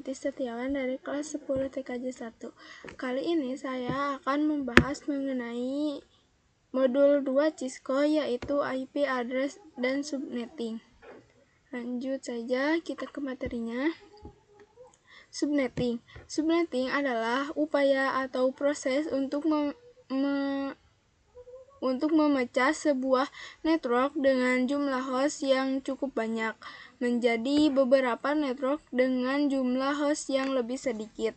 Yanti Setiawan dari kelas 10 TKJ 1. Kali ini saya akan membahas mengenai modul 2 Cisco, yaitu IP address dan subnetting. Lanjut saja kita ke materinya. Subnetting. Subnetting adalah upaya atau proses untuk memecah sebuah network dengan jumlah host yang cukup banyak menjadi beberapa network dengan jumlah host yang lebih sedikit.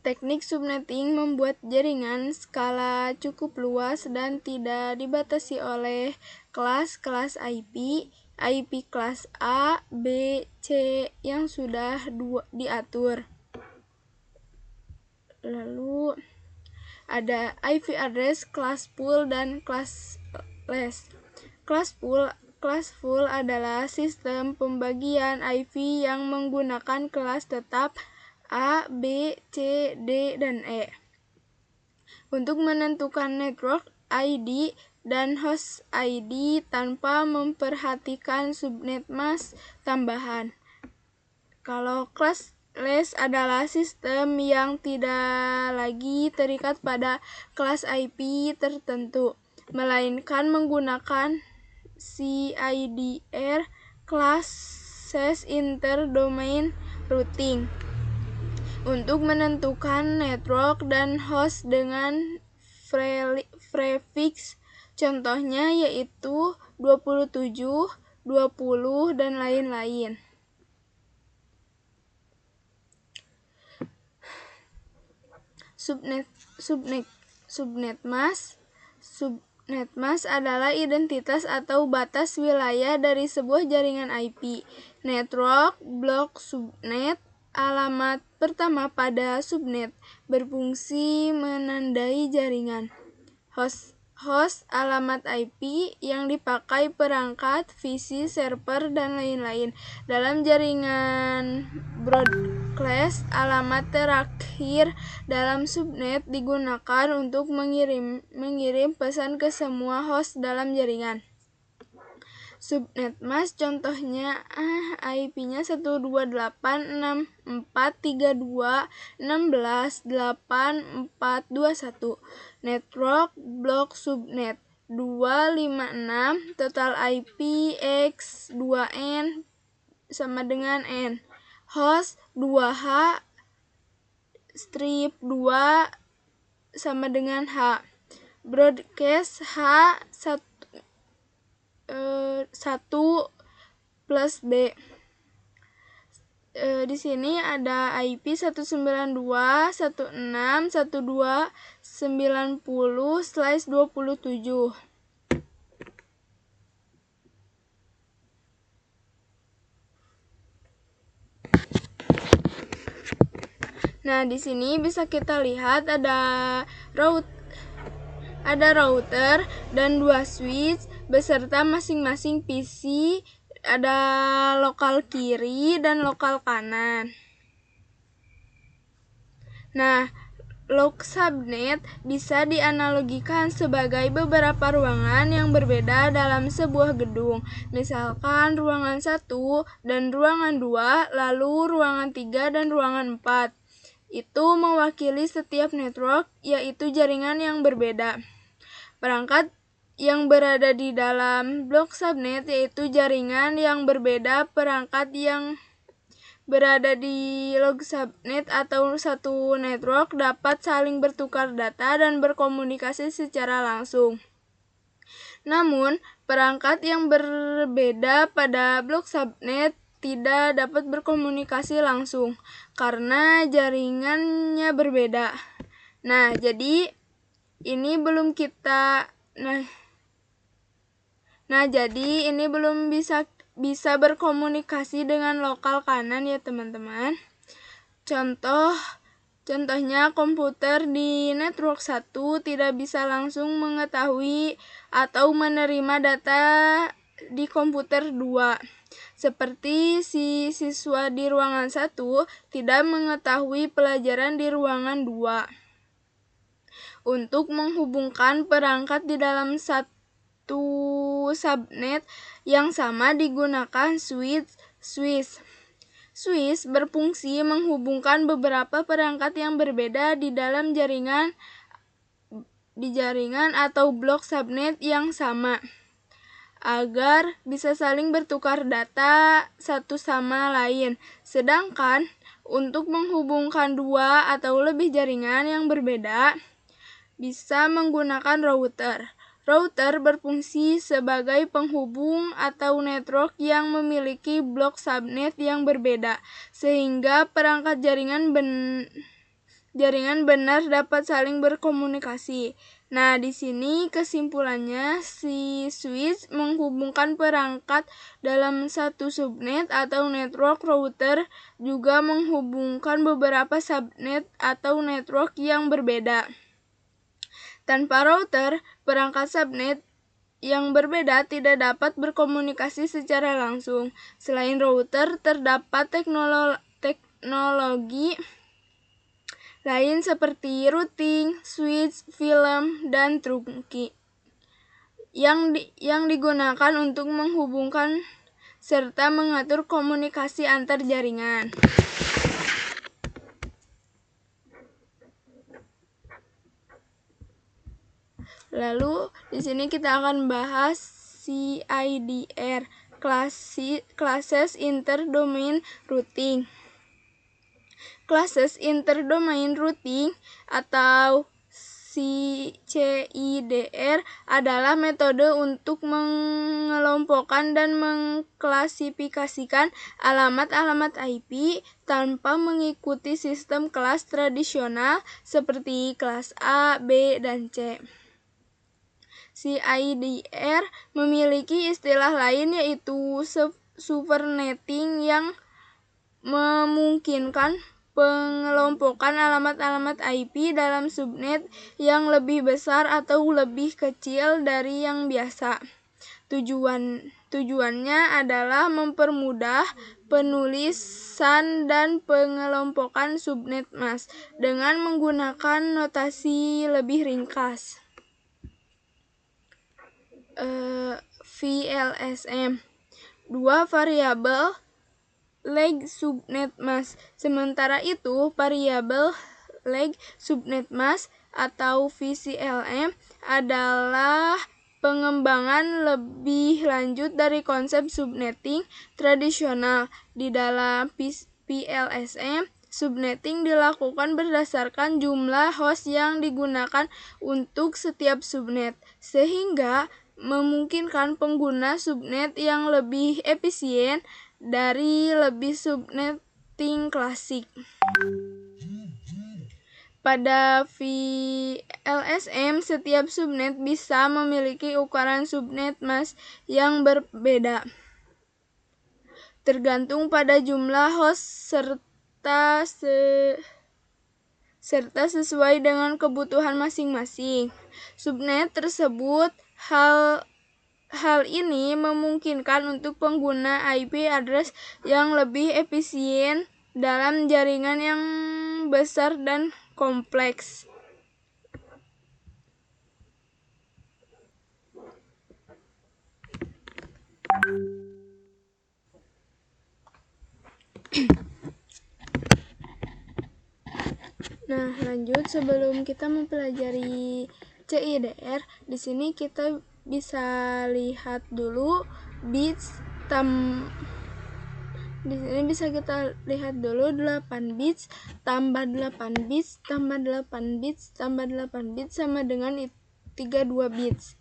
Teknik subnetting membuat jaringan skala cukup luas dan tidak dibatasi oleh kelas-kelas IP kelas A, B, C yang sudah diatur. Lalu ada IP address, class pool, dan classless. Class pool adalah sistem pembagian IP yang menggunakan kelas tetap A, B, C, D, dan E untuk menentukan network ID dan host ID tanpa memperhatikan subnet mask tambahan. Kalau classless adalah sistem yang tidak lagi terikat pada kelas IP tertentu, melainkan menggunakan CIDR, Classes Inter-Domain Routing, untuk menentukan network dan host dengan prefix. Contohnya yaitu 27, 20, dan lain-lain. Subnet mask adalah identitas atau batas wilayah dari sebuah jaringan IP. Network blok subnet, alamat pertama pada subnet, berfungsi menandai jaringan. Host alamat IP yang dipakai perangkat, visi, server, dan lain-lain. Dalam jaringan broadcast, alamat terakhir dalam subnet digunakan untuk mengirim pesan ke semua host dalam jaringan. Subnet mask contohnya IP-nya 128.6.432.16.8.421. Network blok subnet 256, total IP X 2N sama dengan N. Host 2H strip 2 sama dengan H. Broadcast H 1 plus B. Di sini ada IP 192.168.1.2.90/27. Nah, di sini bisa kita lihat ada router dan 2 switch beserta masing-masing PC, ada lokal kiri dan lokal kanan. Nah, log subnet bisa dianalogikan sebagai beberapa ruangan yang berbeda dalam sebuah gedung. Misalkan ruangan 1 dan ruangan 2, lalu ruangan 3 dan ruangan 4. Itu mewakili setiap network, yaitu jaringan yang berbeda. Perangkat yang berada di dalam blok subnet yaitu jaringan yang berbeda. Perangkat yang berada di log subnet atau satu network dapat saling bertukar data dan berkomunikasi secara langsung. Namun, perangkat yang berbeda pada blok subnet tidak dapat berkomunikasi langsung karena jaringannya berbeda. Nah, jadi ini belum bisa berkomunikasi dengan lokal kanan ya teman-teman. Contohnya komputer di network 1 tidak bisa langsung mengetahui atau menerima data di komputer 2. Seperti si siswa di ruangan 1 tidak mengetahui pelajaran di ruangan 2. Untuk menghubungkan perangkat di dalam satu subnet yang sama digunakan switch. Switch berfungsi menghubungkan beberapa perangkat yang berbeda di dalam jaringan atau blok subnet yang sama, agar bisa saling bertukar data satu sama lain. Sedangkan untuk menghubungkan dua atau lebih jaringan yang berbeda, bisa menggunakan router. Router berfungsi sebagai penghubung atau network yang memiliki blok subnet yang berbeda, sehingga perangkat jaringan benar dapat saling berkomunikasi. Nah, di sini kesimpulannya, si switch menghubungkan perangkat dalam satu subnet atau network. Router juga menghubungkan beberapa subnet atau network yang berbeda. Tanpa router, perangkat subnet yang berbeda tidak dapat berkomunikasi secara langsung. Selain router, terdapat teknologi lain seperti routing, switch, film, dan trunking yang digunakan untuk menghubungkan serta mengatur komunikasi antar jaringan. Lalu di sini kita akan bahas CIDR, Classes Interdomain Routing. Classes Interdomain Routing atau CIDR adalah metode untuk mengelompokkan dan mengklasifikasikan alamat-alamat IP tanpa mengikuti sistem kelas tradisional seperti kelas A, B, dan C. CIDR memiliki istilah lain yaitu subnetting yang memungkinkan pengelompokan alamat-alamat IP dalam subnet yang lebih besar atau lebih kecil dari yang biasa. Tujuannya adalah mempermudah penulisan dan pengelompokan subnet mask dengan menggunakan notasi lebih ringkas. VLSM, dua variabel leg subnet mask. Sementara itu, variabel leg subnet mask atau VCLM adalah pengembangan lebih lanjut dari konsep subnetting tradisional. Di dalam VLSM, subnetting dilakukan berdasarkan jumlah host yang digunakan untuk setiap subnet, sehingga memungkinkan pengguna subnet yang lebih efisien dari lebih subnetting klasik. Pada VLSM, setiap subnet bisa memiliki ukuran subnet mask yang berbeda, tergantung pada jumlah host serta sesuai dengan kebutuhan masing-masing subnet tersebut. Hal ini memungkinkan untuk pengguna IP address yang lebih efisien dalam jaringan yang besar dan kompleks. Nah, lanjut, sebelum kita mempelajari CIDR, di sini kita bisa lihat dulu bits di sini bisa kita lihat dulu 8 bits tambah 8 bits tambah 8 bits tambah 8 bits sama dengan 32 bits.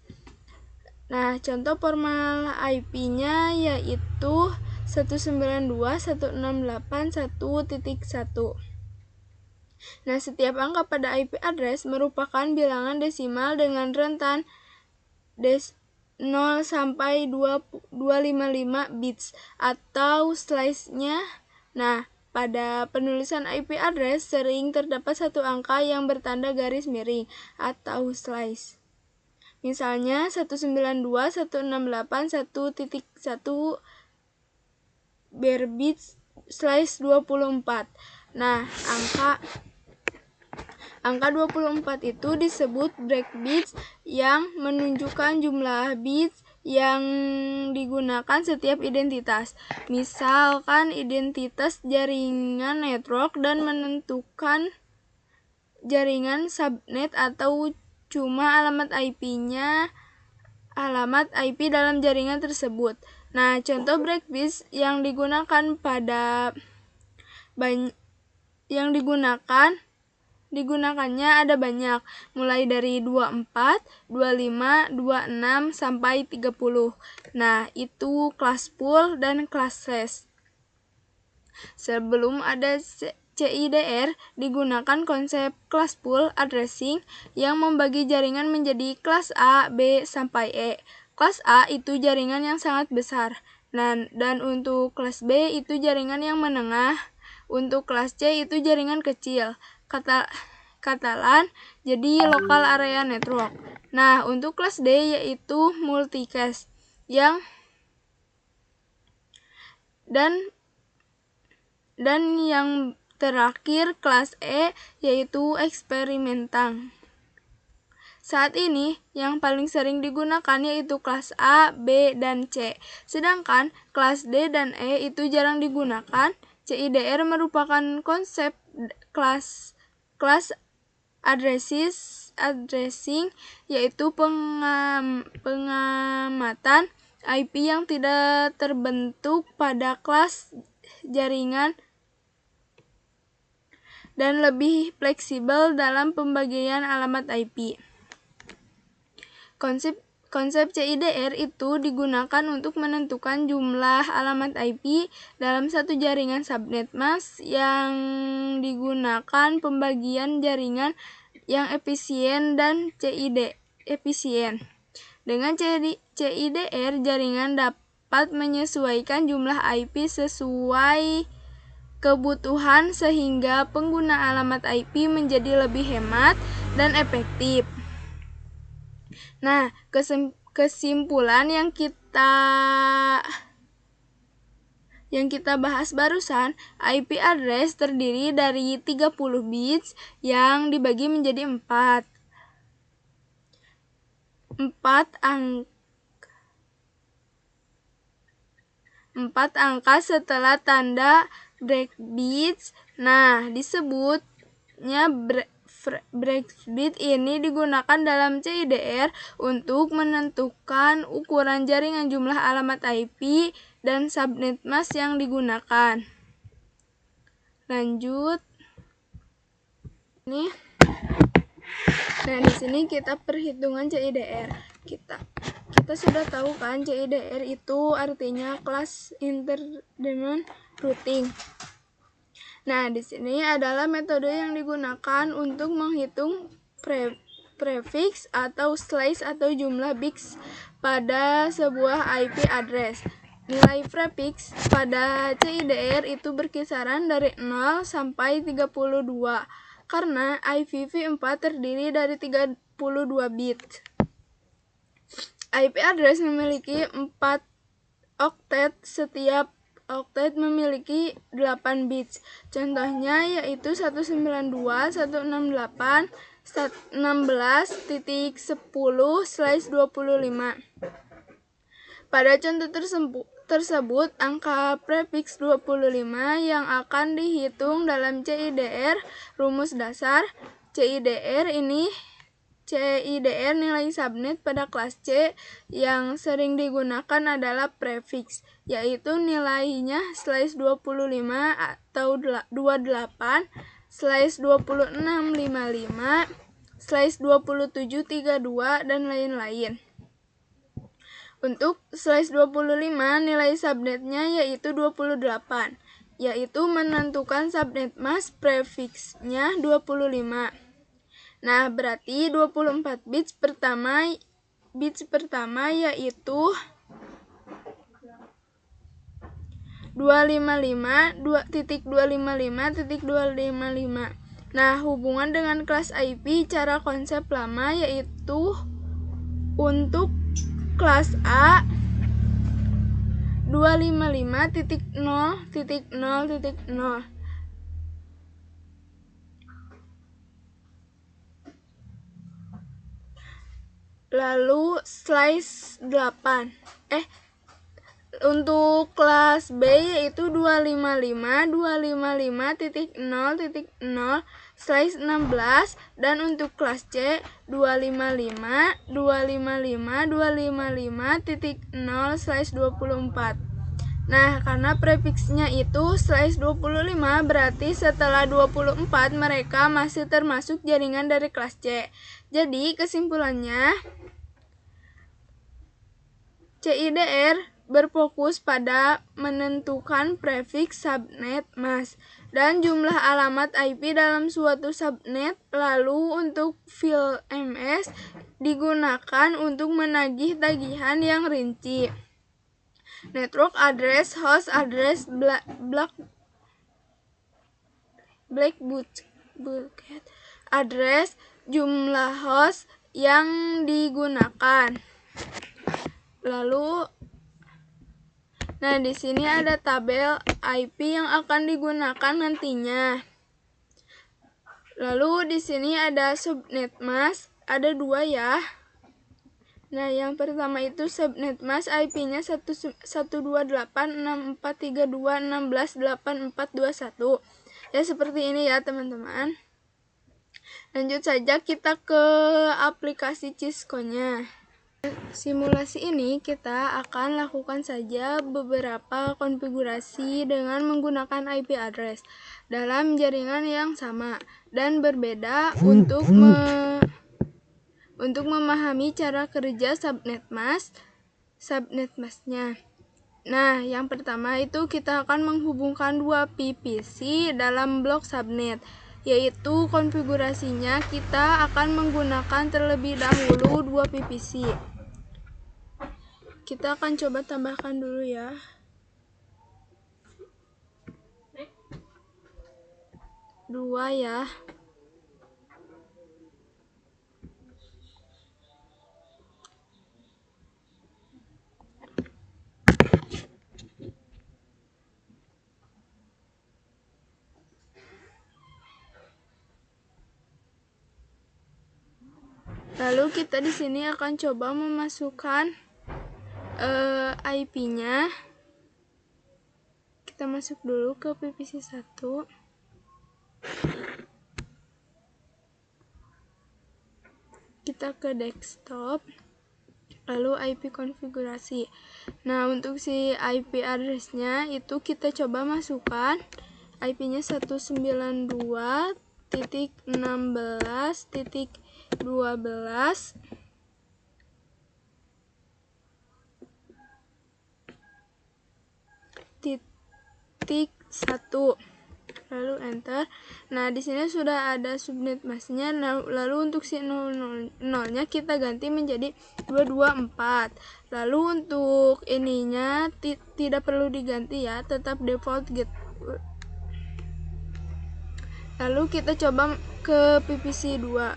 Nah, contoh formal IP-nya yaitu 192.168.1.1. Nah, setiap angka pada IP address merupakan bilangan desimal dengan rentan 0 sampai 255 bits atau slice-nya. Nah, pada penulisan IP address sering terdapat satu angka yang bertanda garis miring atau slice. Misalnya 192.168.1.1 bare bits slice 24. Nah, angka 24 itu disebut break bits yang menunjukkan jumlah bits yang digunakan setiap identitas. Misalkan identitas jaringan network dan menentukan jaringan subnet atau cuma alamat IP-nya, alamat IP dalam jaringan tersebut. Nah, contoh breakbits yang digunakannya ada banyak, mulai dari 24, 25, 26 sampai 30. Nah, itu kelas pool dan kelas slash. Sebelum ada CIDR, digunakan konsep kelas pool addressing yang membagi jaringan menjadi kelas A, B, sampai E. Kelas A itu jaringan yang sangat besar, dan untuk kelas B itu jaringan yang menengah, untuk kelas C itu jaringan kecil. Katalan jadi local area network. Nah, untuk kelas D yaitu multicast dan yang terakhir kelas E yaitu eksperimental. Saat ini yang paling sering digunakan yaitu kelas A, B, dan C. Sedangkan kelas D dan E itu jarang digunakan. CIDR merupakan konsep kelas addressing yaitu pengamatan IP yang tidak terbentuk pada kelas jaringan dan lebih fleksibel dalam pembagian alamat IP. Konsep CIDR itu digunakan untuk menentukan jumlah alamat IP dalam satu jaringan subnet mask yang digunakan pembagian jaringan yang efisien dan efisien. Dengan CIDR, jaringan dapat menyesuaikan jumlah IP sesuai kebutuhan sehingga pengguna alamat IP menjadi lebih hemat dan efektif. Nah, kesimpulan yang kita bahas barusan, IP address terdiri dari 30 bits yang dibagi menjadi 4 angka setelah tanda breakbits. Nah, disebutnya breakbit ini digunakan dalam CIDR untuk menentukan ukuran jaringan jumlah alamat IP dan subnet mask yang digunakan. Lanjut. Nah, di sini kita perhitungan CIDR. Kita sudah tahu kan CIDR itu artinya Class Inter-Domain Routing. Nah, di sini adalah metode yang digunakan untuk menghitung prefix atau slice atau jumlah bits pada sebuah IP address. Nilai prefix pada CIDR itu berkisaran dari 0 sampai 32 karena IPv4 terdiri dari 32 bit. IP address memiliki 4 oktet, setiap oktet memiliki 8 bits. Contohnya yaitu 192.168.16.10/25. Pada contoh tersebut, angka prefix 25 yang akan dihitung dalam CIDR rumus dasar. CIDR nilai subnet pada kelas C yang sering digunakan adalah prefix, yaitu nilainya /25 atau 28, /2655, /2732, dan lain-lain. Untuk /25 nilai subnetnya yaitu 28, yaitu menentukan subnet mask prefixnya 25. Nah, berarti 24 bits pertama yaitu 255.255.255. Nah, hubungan dengan kelas IP cara konsep lama yaitu untuk kelas A 255.0.0.0. Lalu slice 8. Untuk kelas B yaitu 255.0.0.0 slice 16, dan untuk kelas C 255.255.0 slice 24. Nah, karena prefiksnya itu slice 25, berarti setelah 24 mereka masih termasuk jaringan dari kelas C. Jadi kesimpulannya, CIDR berfokus pada menentukan prefiks subnet mask dan jumlah alamat IP dalam suatu subnet. Lalu untuk VLMS digunakan untuk menagih tagihan yang rinci. Network address, host address, black bucket address, jumlah host yang digunakan. Lalu nah, di sini ada tabel IP yang akan digunakan nantinya. Lalu di sini ada subnet mask, ada 2 ya. Nah, yang pertama itu subnet mask IP-nya 128.6432.16.8421. Ya, seperti ini ya, teman-teman. Lanjut saja kita ke aplikasi Cisco-nya. Simulasi ini kita akan lakukan saja beberapa konfigurasi dengan menggunakan IP address dalam jaringan yang sama dan berbeda untuk memahami cara kerja subnet mask-nya. Nah, yang pertama itu kita akan menghubungkan 2 PVC dalam blok subnet, yaitu konfigurasinya kita akan menggunakan terlebih dahulu 2 PVC. Kita akan coba tambahkan dulu ya. Dua ya. Lalu kita di sini akan coba memasukkan IP-nya. Kita masuk dulu ke PVC 1. Kita ke desktop, lalu IP konfigurasi. Nah, untuk si IP address-nya itu kita coba masukkan IP-nya 192.16.12 1, lalu enter. Nah, di sini sudah ada subnet mask-nya. Lalu untuk si 00-nya kita ganti menjadi 224. Lalu untuk ininya tidak perlu diganti ya, tetap default gitu. Lalu kita coba ke PVC 2.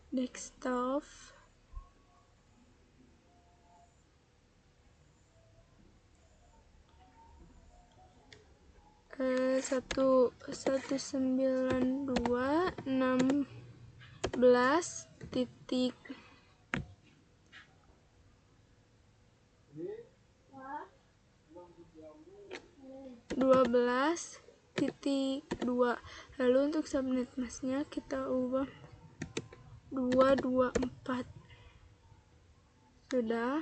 Desktop. Satu 1.16.12.2. Lalu untuk subnet mask-nya kita ubah 224. Sudah.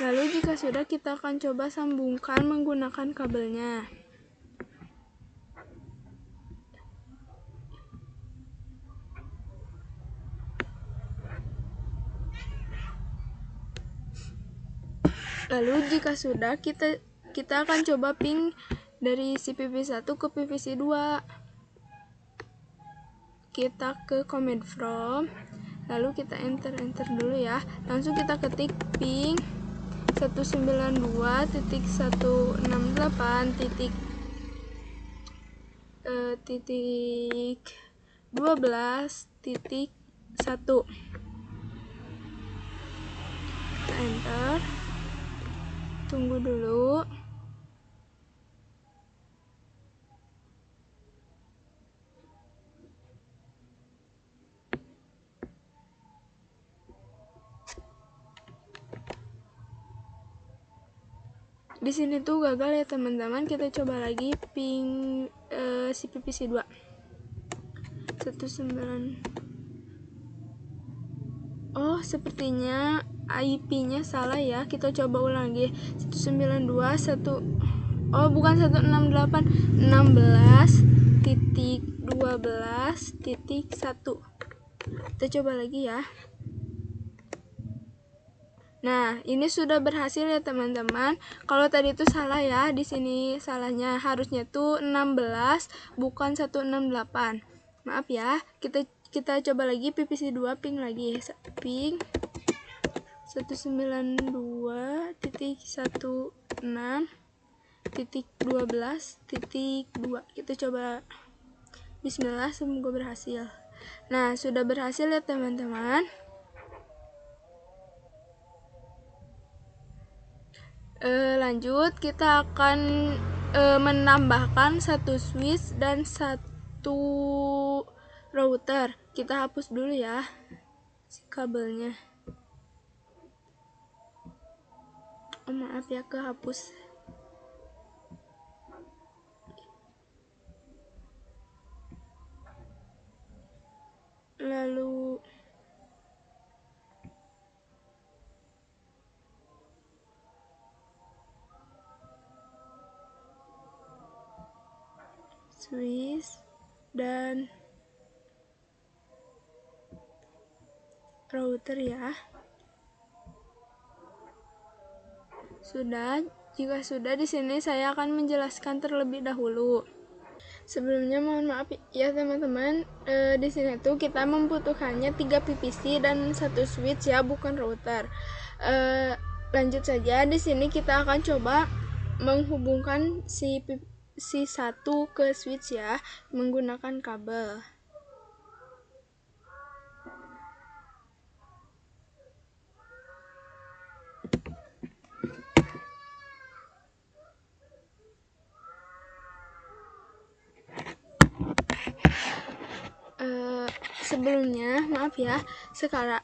Lalu jika sudah, kita akan coba sambungkan menggunakan kabelnya. Lalu jika sudah, kita akan coba ping dari si PVC 1 ke PVC 2. Kita ke command from, lalu kita enter dulu ya. Langsung kita ketik ping 192.168. titik 12.1. Kita enter, tunggu dulu. Di sini tuh gagal ya teman-teman. Kita coba lagi ping si PVC 2 19. Oh, sepertinya IP-nya salah ya. Kita coba ulang lagi. 192.1. Oh, bukan 168. 16.12.1. Kita coba lagi ya. Nah, ini sudah berhasil ya teman-teman. Kalau tadi itu salah ya, di sini salahnya harusnya tuh 16 bukan 168. Maaf ya. Kita coba lagi PVC 2 ping lagi. Ping 192.16.12.2. Kita coba. Bismillah, semoga berhasil. Nah, sudah berhasil ya teman-teman. Lanjut, kita akan menambahkan satu switch dan satu router. Kita hapus dulu ya si kabelnya. Oh, maaf ya, kehapus. Lalu switch dan router ya. Sudah, jika sudah, di sini saya akan menjelaskan terlebih dahulu. Sebelumnya mohon maaf ya teman-teman, di sini tuh kita membutuhkannya 3 PVC dan 1 switch ya, bukan router. Lanjut saja, di sini kita akan coba menghubungkan si 1 ke switch ya, menggunakan kabel. Sebelumnya, maaf ya, sekarang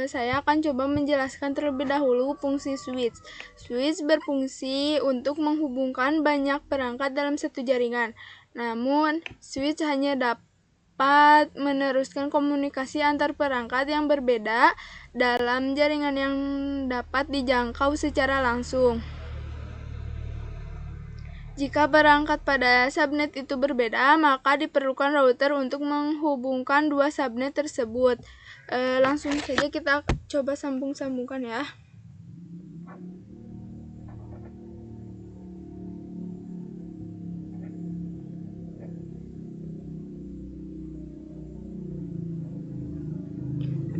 saya akan coba menjelaskan terlebih dahulu fungsi switch. Switch berfungsi untuk menghubungkan banyak perangkat dalam satu jaringan. Namun, switch hanya dapat meneruskan komunikasi antar perangkat yang berbeda dalam jaringan yang dapat dijangkau secara langsung. Jika perangkat pada subnet itu berbeda, maka diperlukan router untuk menghubungkan dua subnet tersebut. Langsung saja kita coba sambung-sambungkan ya.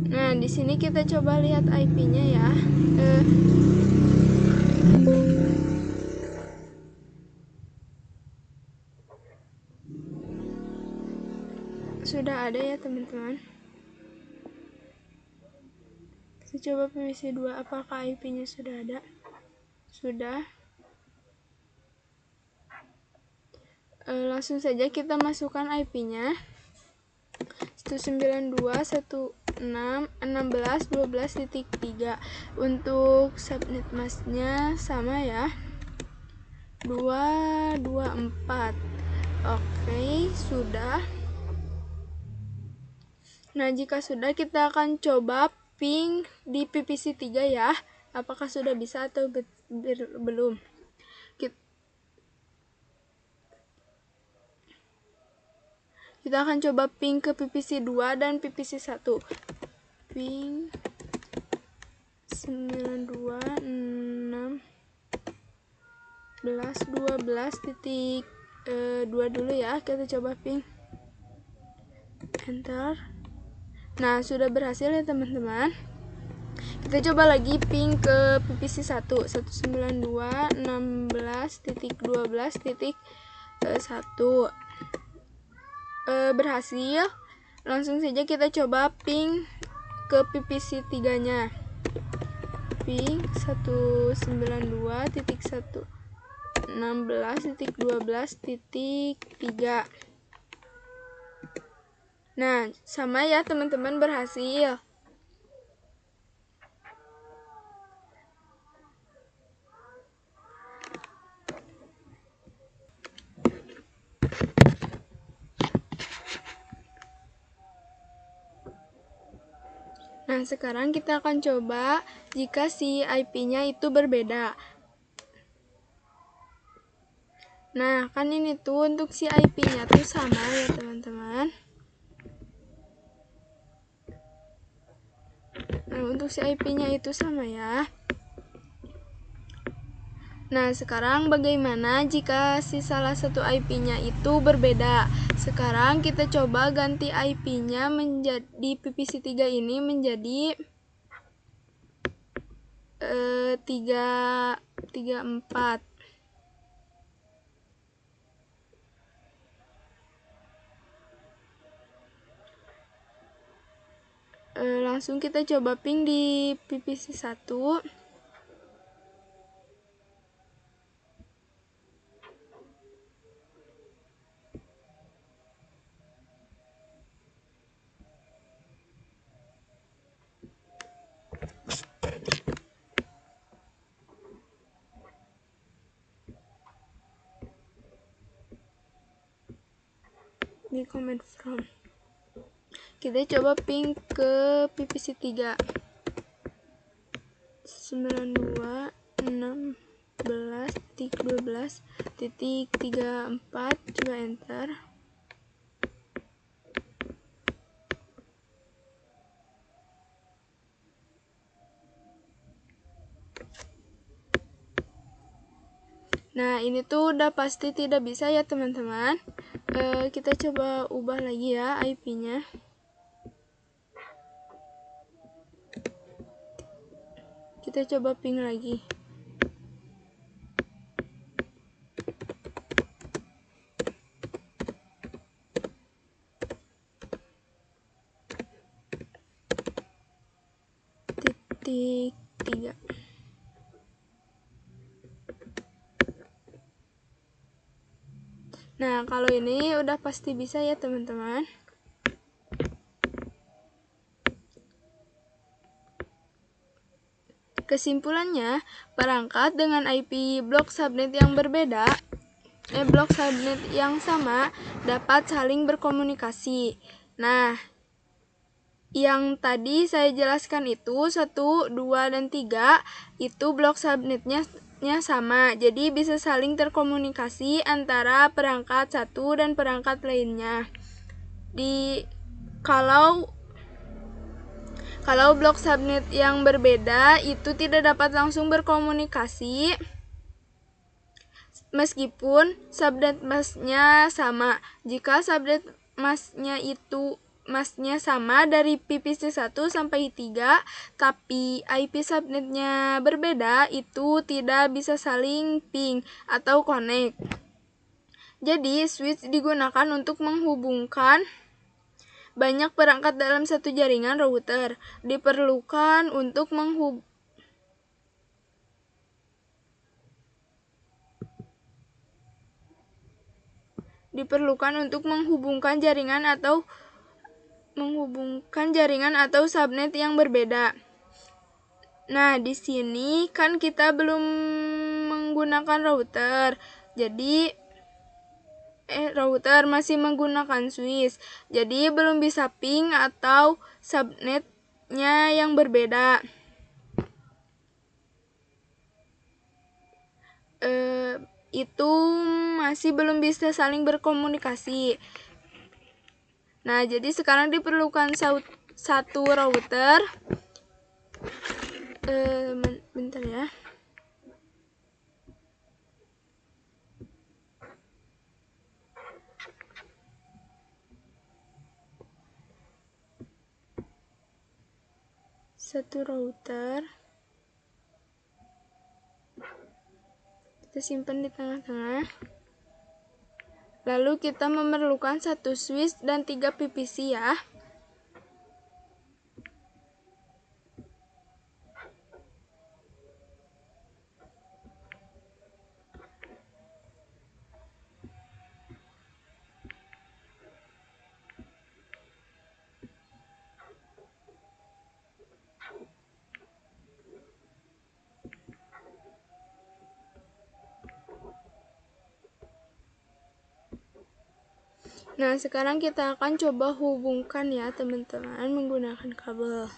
Nah, di sini kita coba lihat IP-nya ya. Sudah ada ya teman-teman. Kita coba PVC 2, apakah IP-nya sudah ada? Sudah. Langsung saja kita masukkan IP-nya. 192.1.6.16.12.3. Untuk subnet masknya sama ya, 224. Oke, sudah. Nah, jika sudah, kita akan coba ping di PVC 3 ya. Apakah sudah bisa atau belum? Kita akan coba ping ke PVC 2 dan PVC 1. Ping 92.16.12.2 dulu ya. Kita coba ping. Enter. Nah, sudah berhasil ya teman-teman. Kita coba lagi ping ke PVC 1. 192.16.12.2. 1 berhasil. Langsung saja kita coba ping ke PPC 3-nya. Ping 192.116.12.3. Nah, sama ya teman-teman, berhasil. Nah, sekarang kita akan coba jika si IP-nya itu berbeda. Nah, kan ini tuh untuk si IP-nya tuh sama ya teman-teman. Nah, untuk si IP-nya itu sama ya. Nah, sekarang bagaimana jika si salah satu IP-nya itu berbeda? Sekarang kita coba ganti IP-nya menjadi PPC 3 ini menjadi 334. Langsung kita coba ping di PPC 1. Di comment from. Kita coba ping ke PPC 3. 92.16.12.34. Coba enter. Nah, ini tuh udah pasti tidak bisa ya teman-teman. Kita coba ubah lagi ya IP-nya. Kita coba ping lagi. Titik 3. Nah, kalau ini udah pasti bisa ya teman-teman. Kesimpulannya, perangkat dengan IP blok subnet yang berbeda, blok subnet yang sama dapat saling berkomunikasi. Nah, yang tadi saya jelaskan itu 1, 2, dan 3 itu blok subnetnya sama, jadi bisa saling terkomunikasi antara perangkat satu dan perangkat lainnya. Kalau blok subnet yang berbeda itu tidak dapat langsung berkomunikasi meskipun subnet masknya sama. Jika subnet masknya sama dari PPC 1 sampai 3, tapi IP subnetnya berbeda, itu tidak bisa saling ping atau connect. Jadi, switch digunakan untuk menghubungkan banyak perangkat dalam satu jaringan router. Diperlukan untuk menghubungkan jaringan atau subnet yang berbeda. Nah, di sini kan kita belum menggunakan router. Jadi router masih menggunakan switch. Jadi belum bisa ping atau subnetnya yang berbeda. Itu masih belum bisa saling berkomunikasi. Nah, jadi sekarang diperlukan satu router. Bentar ya. Satu router. Kita simpan di tengah-tengah. Lalu kita memerlukan 1 switch dan 3 PVC ya. Nah, sekarang kita akan coba hubungkan ya teman-teman menggunakan kabel.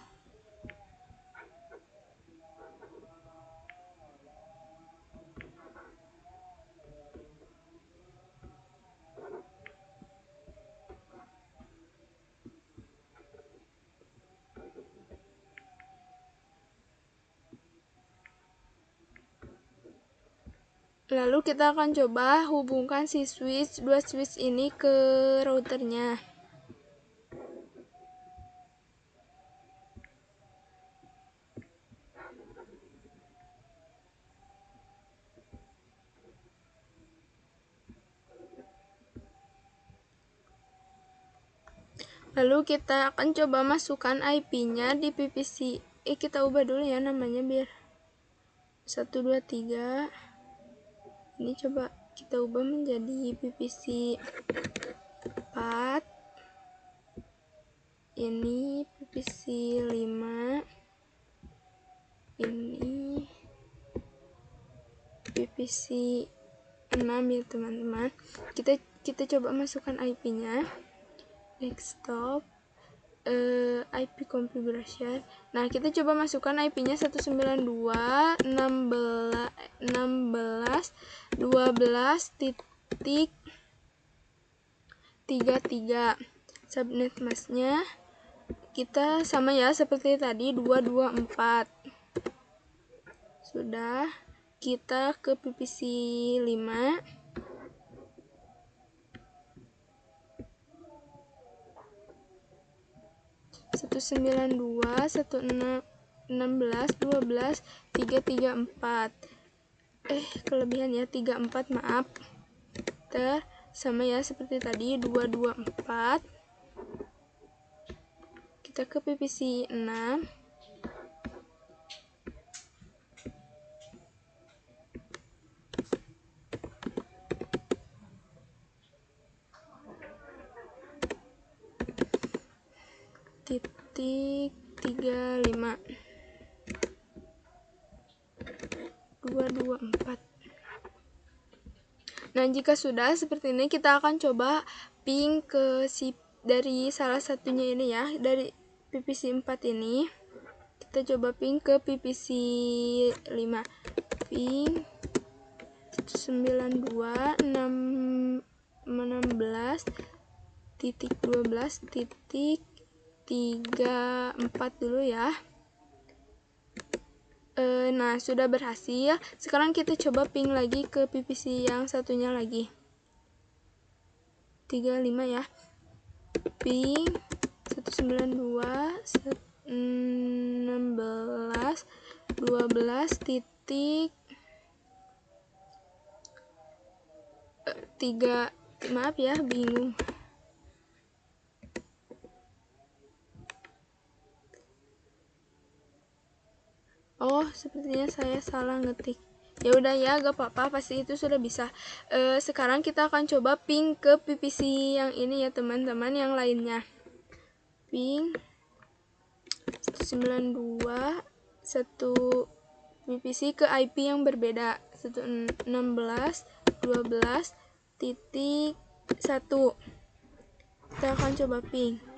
Lalu kita akan coba hubungkan si switch, 2 switch ini ke routernya. Lalu kita akan coba masukkan IP-nya di PVC. Kita ubah dulu ya namanya biar 123. Ini coba kita ubah menjadi PVC 4. Ini PVC 5. Ini PVC 6 ya teman-teman. Kita coba masukkan IP-nya. Desktop, IP configuration. Nah, kita coba masukkan IP-nya 192.16.12.33. Subnet masknya kita sama ya seperti tadi 224. Sudah, kita ke PVC 5. Satu 334. Kelebihan ya 34, maaf. Sama ya seperti tadi 224. Kita ke PVC 6. Titik 35 224. Nah, jika sudah seperti ini, kita akan coba ping ke si dari salah satunya ini ya, dari PVC 4 ini. Kita coba ping ke PVC 5. Ping 192.16.12.34 dulu ya. Nah, sudah berhasil. Sekarang kita coba ping lagi ke PVC yang satunya lagi. 35 ya. Ping 192.16.12.3. Maaf ya, bingung. Oh, sepertinya saya salah ngetik. Ya udah ya, gak apa-apa, pasti itu sudah bisa. Sekarang kita akan coba ping ke PVC yang ini ya teman-teman, yang lainnya. Ping 192 1 PVC ke IP yang berbeda, 116.12.1. Kita akan coba ping.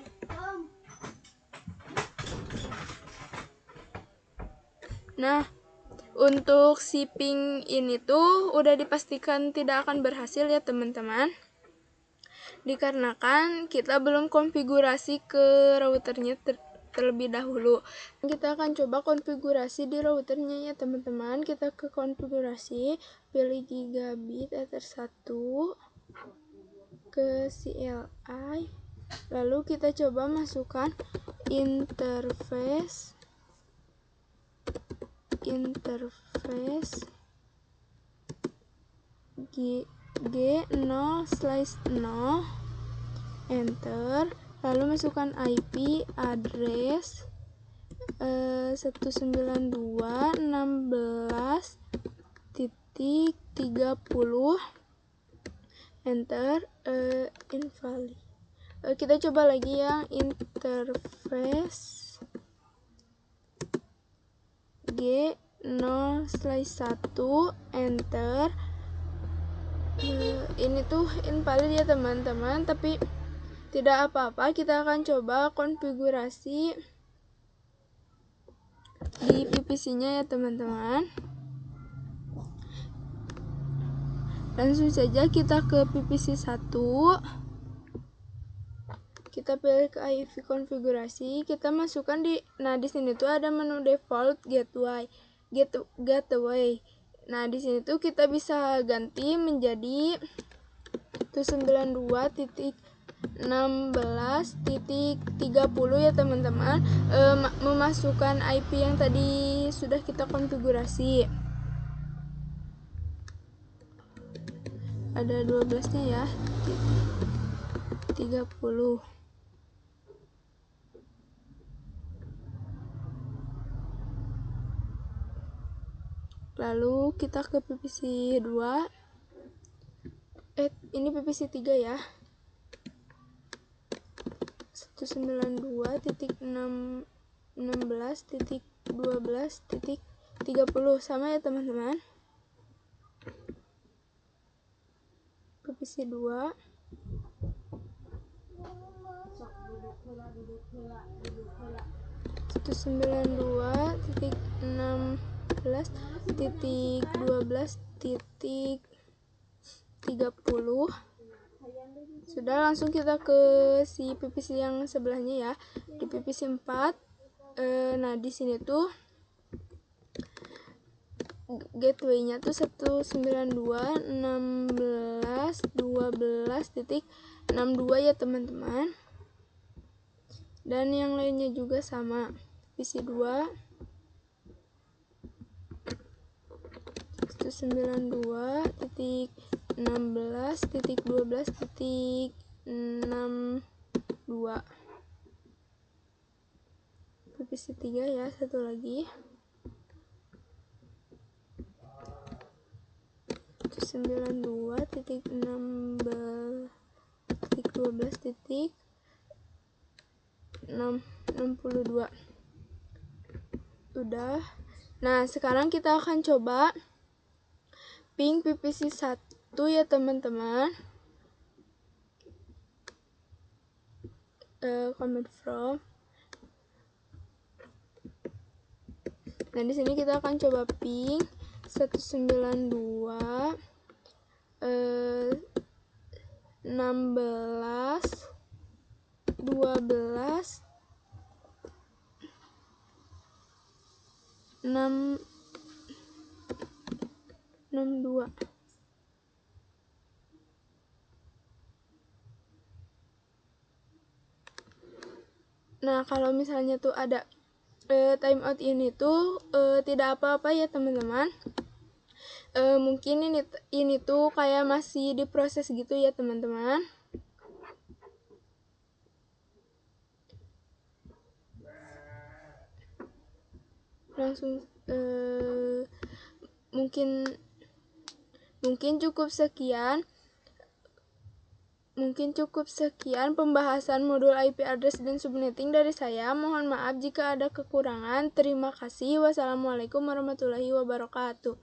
Nah, untuk si ping ini tuh udah dipastikan tidak akan berhasil ya teman-teman, dikarenakan kita belum konfigurasi ke routernya terlebih dahulu. Kita akan coba konfigurasi di routernya ya teman-teman. Kita ke konfigurasi, pilih gigabit ether 1, ke CLI, lalu kita coba masukkan interface G0/0, enter, lalu masukkan IP address 192.16.30, enter, invalid. Kita coba lagi yang interface G0/1, enter. Ini tuh invalid ya teman-teman, tapi tidak apa-apa, kita akan coba konfigurasi di PPC-nya ya teman-teman. Langsung saja kita ke PPC 1. Kita pilih ke IV konfigurasi, kita masukkan di sini tuh ada menu default gateway. Nah, di sini tuh kita bisa ganti menjadi 192.16.30 ya teman-teman. Memasukkan IP yang tadi sudah kita konfigurasi. Ada 12-nya ya. 30. Lalu kita ke PPC 2. Ini PPC 3 ya. 192.16.12.30 sama ya teman-teman. PPC 2. Satu 92.16.12.30. Sudah, langsung kita ke si PPC yang sebelahnya ya, di PPC 4. Nah, di sini tuh gateway-nya tuh 192.16.12.62 ya teman-teman. Dan yang lainnya juga sama, PPC 2 192.16.12.62. PPC 3 ya, satu lagi 192.16.12.62. Udah. Nah, sekarang kita akan coba ping PPC 1 ya teman-teman. Command from. Nah, di sini kita akan coba ping 192 16 12 62. Nah, kalau misalnya tuh ada timeout ini tuh tidak apa-apa ya teman-teman. Mungkin ini tuh kayak masih diproses gitu ya teman-teman. Langsung mungkin cukup sekian. Pembahasan modul IP address dan subnetting dari saya. Mohon maaf jika ada kekurangan. Terima kasih. Wassalamualaikum warahmatullahi wabarakatuh.